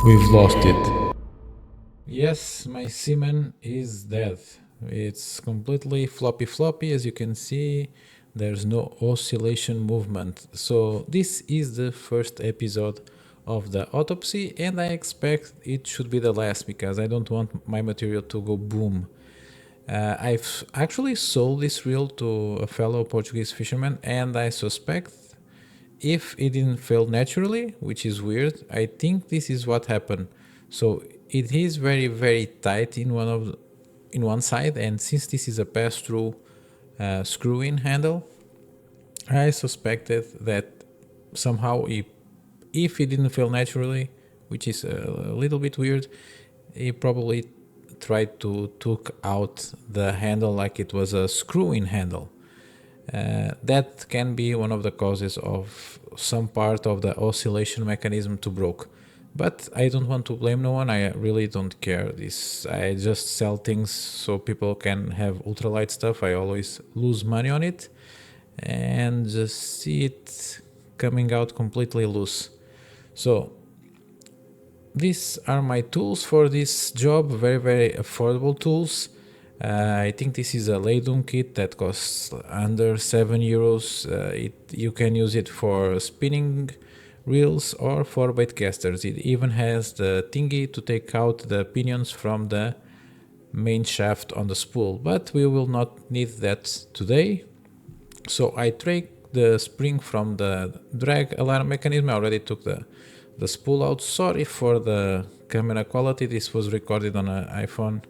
We've lost it. Yes, my CMAN is dead. It's completely floppy as you can see. There's no oscillation movement. So this is the first episode of the autopsy, and I expect it should be the last because I don't want my material to go boom. I've actually sold this reel to a fellow Portuguese fisherman, and I suspect if it didn't fail naturally, which is weird, I think this is what happened. So it is very tight in one side, and since this is a pass-through screw-in handle, I suspected that somehow if it didn't fail naturally, which is a little bit weird, he probably tried to took out the handle like it was a screw-in handle. That can be one of the causes of some part of the oscillation mechanism to broke. But I don't want to blame no one. I really don't care. I just sell things so people can have ultralight stuff. I always lose money on it and just see it coming out completely loose. So these are my tools for this job. Very affordable tools. I think this is a Leydon kit that costs under €7. You can use it for spinning reels or for bait casters. It even has the thingy to take out the pinions from the main shaft on the spool, but we will not need that today. So I take the spring from the drag alarm mechanism. I already took the spool out. Sorry for the camera quality. This was recorded on an iPhone.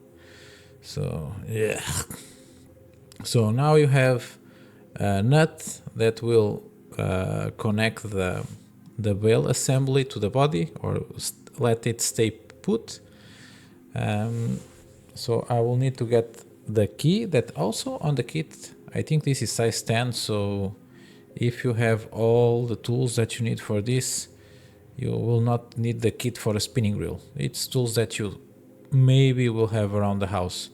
So yeah. So now you have a nut that will connect the bail assembly to the body or let it stay put. So I will need to get the key that also on the kit. I think this is size 10. So if you have all the tools that you need for this, you will not need the kit for a spinning reel. It's tools that you maybe will have around the house.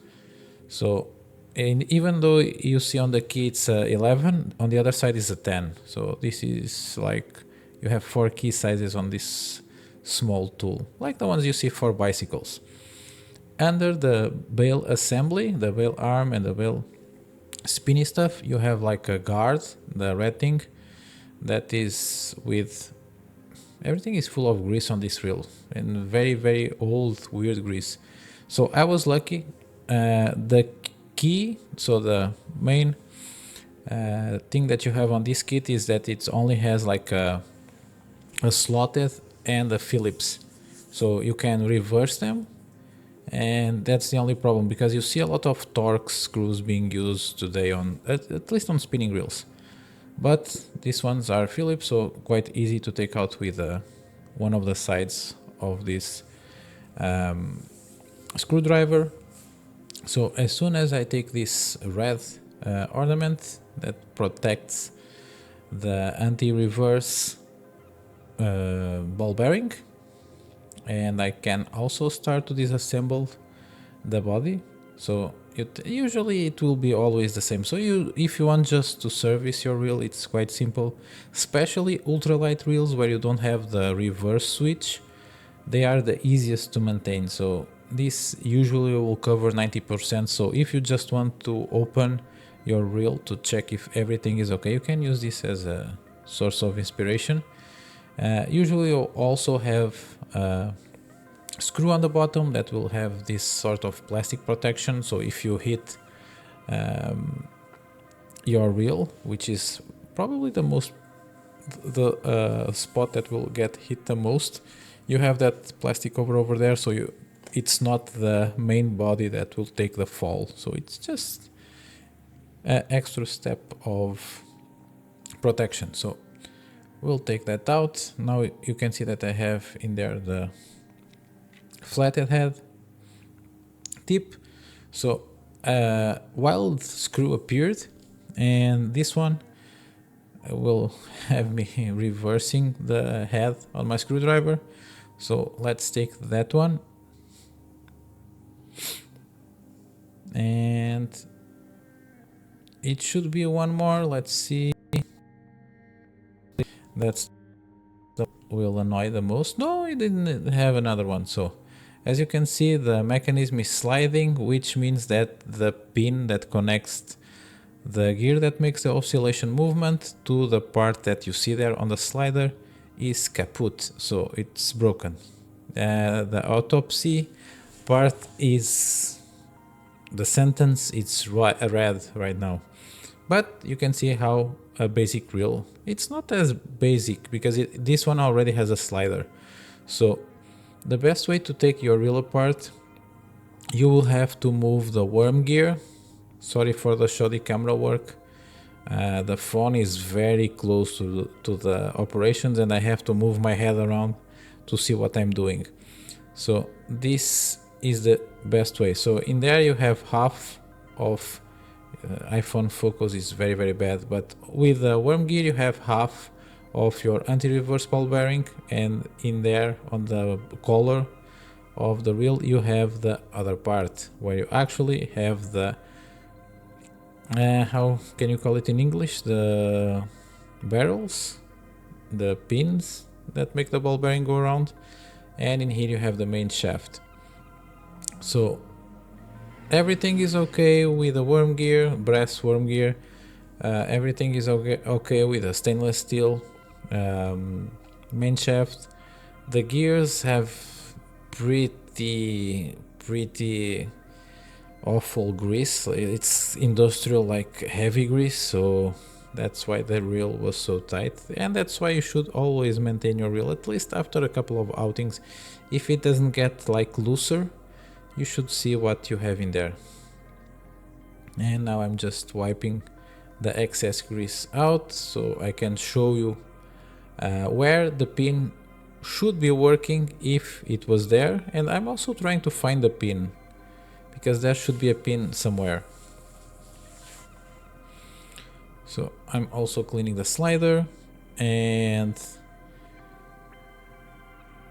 So, and even though you see on the key it's 11, on the other side is a 10. So this is like you have 4 key sizes on this small tool, like the ones you see for bicycles. Under the bail assembly, the bail arm and the bail spinny stuff, you have like a guard, the red thing, that is with everything is full of grease on this reel and very old weird grease. So I was lucky. The key, so the main thing that you have on this kit is that it only has like a slotted and a Phillips, so you can reverse them, and that's the only problem because you see a lot of Torx screws being used today on at least on spinning reels, but these ones are Phillips, so quite easy to take out with one of the sides of this screwdriver. So as soon as I take this red ornament that protects the anti-reverse ball bearing, and I can also start to disassemble the body. So usually it will be always the same. So if you want just to service your reel, it's quite simple, especially ultralight reels where you don't have the reverse switch. They are the easiest to maintain. So this usually will cover 90%. So if you just want to open your reel to check if everything is okay, you can use this as a source of inspiration. Usually you'll also have a screw on the bottom that will have this sort of plastic protection. So if you hit your reel, which is probably the spot that will get hit the most, you have that plastic cover over there, so it's not the main body that will take the fall. So it's just an extra step of protection. So we'll take that out. Now you can see that I have in there the flathead head tip. So wild screw appeared, and this one will have me reversing the head on my screwdriver. So let's take that one, and it should be one more. Let's see. That's the will annoy the most. No, it didn't have another one. So as you can see, the mechanism is sliding, which means that the pin that connects the gear that makes the oscillation movement to the part that you see there on the slider is kaput, so it's broken. The autopsy part is the sentence, it's red right now, but you can see how a basic reel, it's not as basic because this one already has a slider. So the best way to take your reel apart, you will have to move the worm gear. Sorry for the shoddy camera work. The phone is very close to the operations and I have to move my head around to see what I'm doing. So this is the best way. So in there you have half of iPhone focus is very bad, but with the worm gear you have half of your anti-reverse ball bearing, and in there on the collar of the reel you have the other part where you actually have the how can you call it in English, the barrels, the pins that make the ball bearing go around, and in here you have the main shaft. So everything is okay with the worm gear, brass worm gear. Everything is okay with the stainless steel main shaft. The gears have pretty awful grease. It's industrial, like heavy grease, so that's why the reel was so tight, and that's why you should always maintain your reel at least after a couple of outings. If it doesn't get like looser, you should see what you have in there. And now I'm just wiping the excess grease out so I can show you where the pin should be working if it was there, and I'm also trying to find the pin because there should be a pin somewhere. So I'm also cleaning the slider, and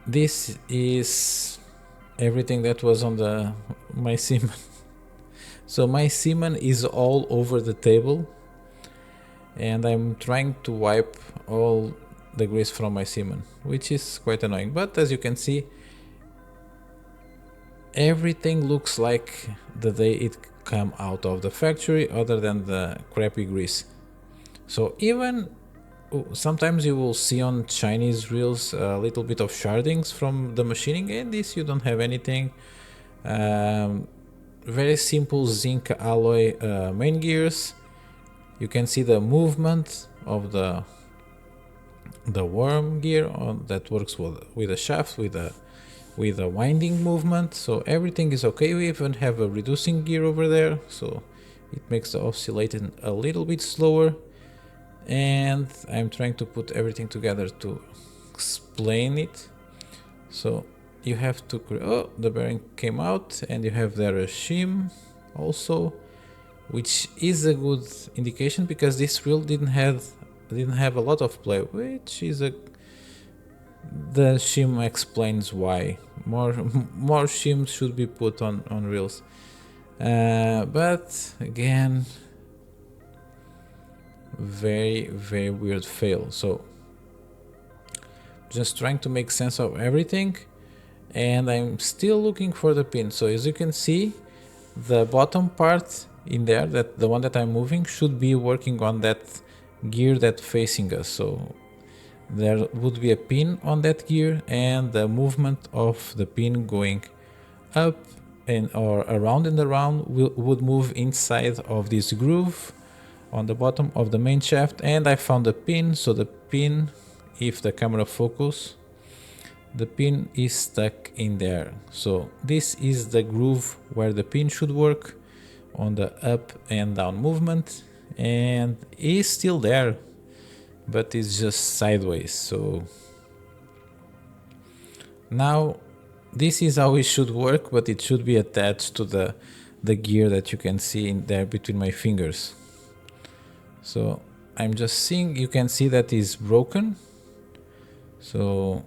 this is everything that was on my CMAN. So my CMAN is all over the table, and I'm trying to wipe all the grease from my CMAN, which is quite annoying. But as you can see, everything looks like the day it came out of the factory, other than the crappy grease. So even sometimes you will see on Chinese reels a little bit of shardings from the machining, and this you don't have anything. Very simple zinc alloy main gears. You can see the movement of the worm gear that works with a shaft, with a winding movement. So everything is okay. We even have a reducing gear over there, so it makes the oscillating a little bit slower. And I'm trying to put everything together to explain it. So you have to, oh, the bearing came out, and you have there a shim also, which is a good indication because this reel didn't have a lot of play, which is the shim explains why more shims should be put on reels. But again, very weird fail. So just trying to make sense of everything, and I'm still looking for the pin. So as you can see, the bottom part in there, that the one that I'm moving, should be working on that gear that's facing us. So there would be a pin on that gear, and the movement of the pin going up or around and around would move inside of this groove on the bottom of the main shaft. And I found the pin. So the pin, if the camera focus, the pin is stuck in there. So this is the groove where the pin should work on the up and down movement, and is still there, but it's just sideways. So now this is how it should work, but it should be attached to the gear that you can see in there between my fingers. So I'm just seeing, you can see that is broken. So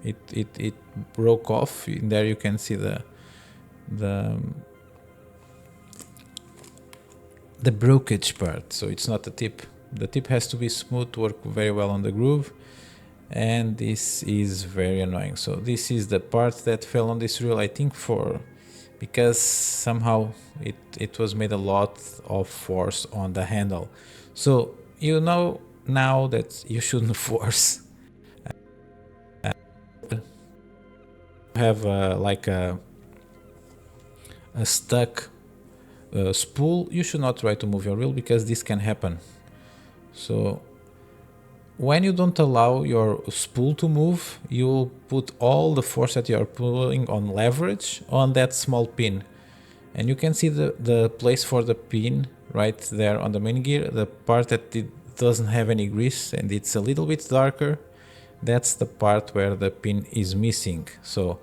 it broke off. In there you can see the brokerage part. So it's not the tip. The tip has to be smooth to work very well on the groove. and this is very annoying. So this is the part that fell on this reel, I think, because somehow it was made a lot of force on the handle. So you know now that you shouldn't force. Have like a stuck spool, you should not try to move your reel, because this can happen. So when you don't allow your spool to move, you put all the force that you are pulling on leverage on that small pin. And you can see the place for the pin right there on the main gear, the part that it doesn't have any grease and it's a little bit darker. That's the part where the pin is missing. So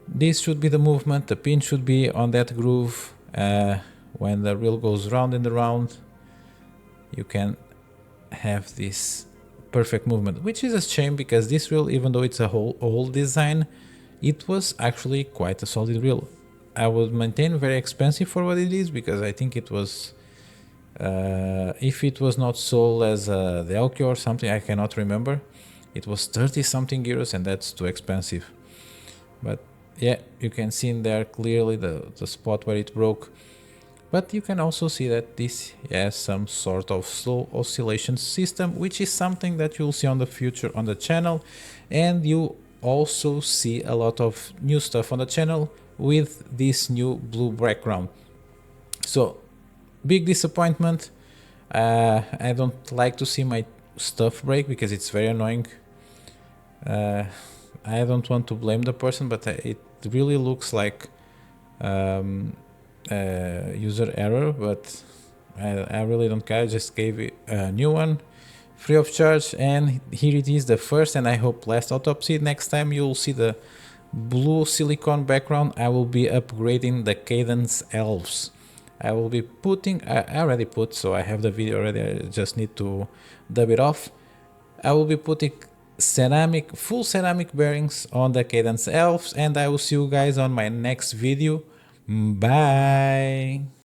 this should be the movement, the pin should be on that groove. When the reel goes round and around, you can have this perfect movement, which is a shame, because this reel, even though it's a whole old design, it was actually quite a solid reel. I would maintain very expensive for what it is, because I think it was, if it was not sold as a Delco or something, I cannot remember, it was 30 something euros, and that's too expensive. But yeah, you can see in there clearly the spot where it broke. But you can also see that this has some sort of slow oscillation system, which is something that you'll see on the future on the channel. And you also see a lot of new stuff on the channel with this new blue background. So big disappointment. I don't like to see my stuff break, because it's very annoying. I don't want to blame the person, but it really looks like user error, but I really don't care. I just gave it a new one free of charge, and here it is, the first and I hope last autopsy. Next time you'll see the blue silicone background, I will be upgrading the cadence elves. I will be putting, I already put, so I have the video already, I just need to dub it off. I will be putting full ceramic bearings on the cadence elves, and I will see you guys on my next video. Bye.